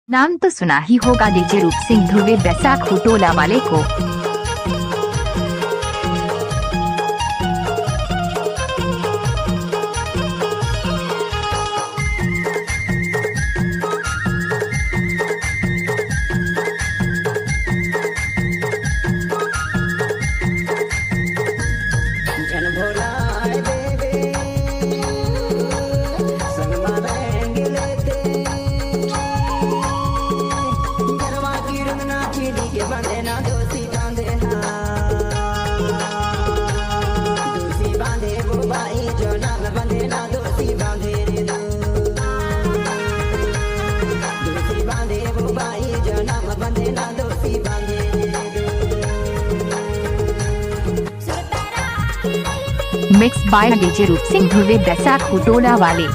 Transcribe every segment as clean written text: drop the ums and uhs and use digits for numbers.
नाम तो सुना ही होगा डीजे रूप सिंह ध्रुवे बैसाखू टोला वाले को। मिक्स बाय डीजे रूप सिंह ध्रुवे बैसाखू टोला वाले।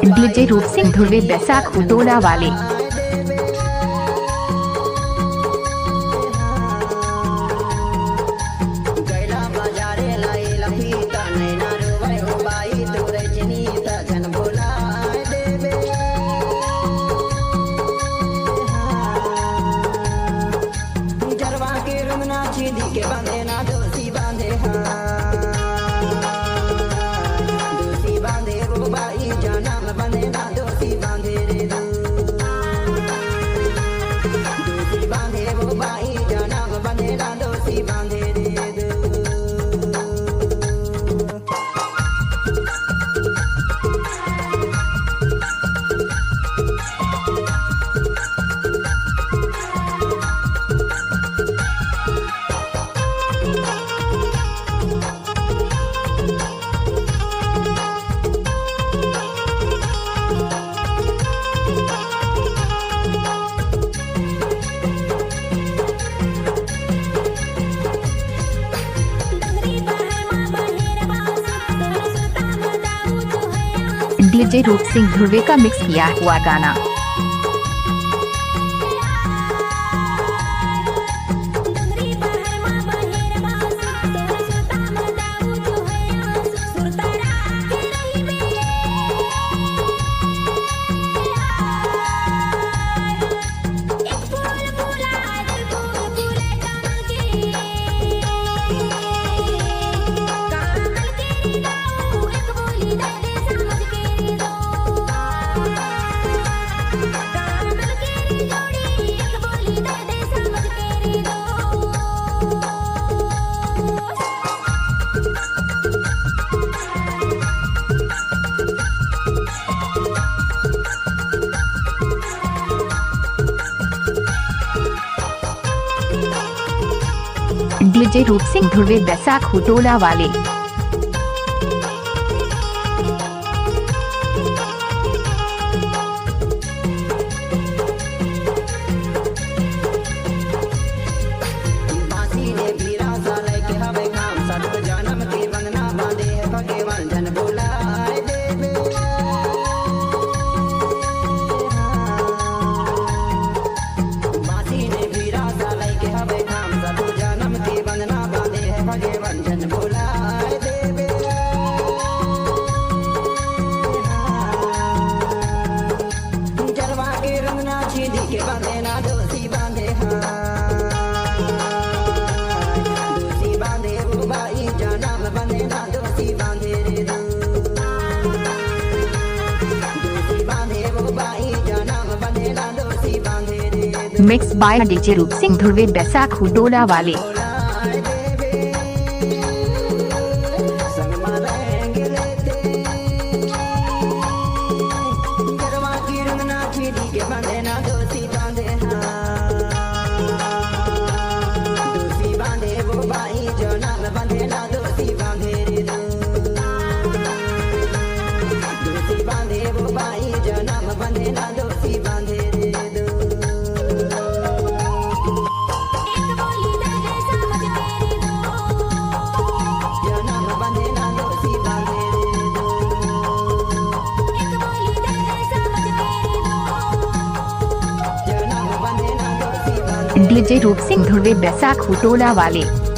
डीजे रूप सिंह ध्रुवे बैसाखू टोला वाले। डीजे रूप सिंह ध्रुवे का मिक्स किया हुआ गाना। डीजे रूप सिंह ध्रुवे बैसाखू टोला वाले। मिक्स बाय डीजे रूप सिंह ध्रुवे बैसाखू टोला वाले। डीजे रूप सिंह धुर्वे बैसाखू टोला वाले।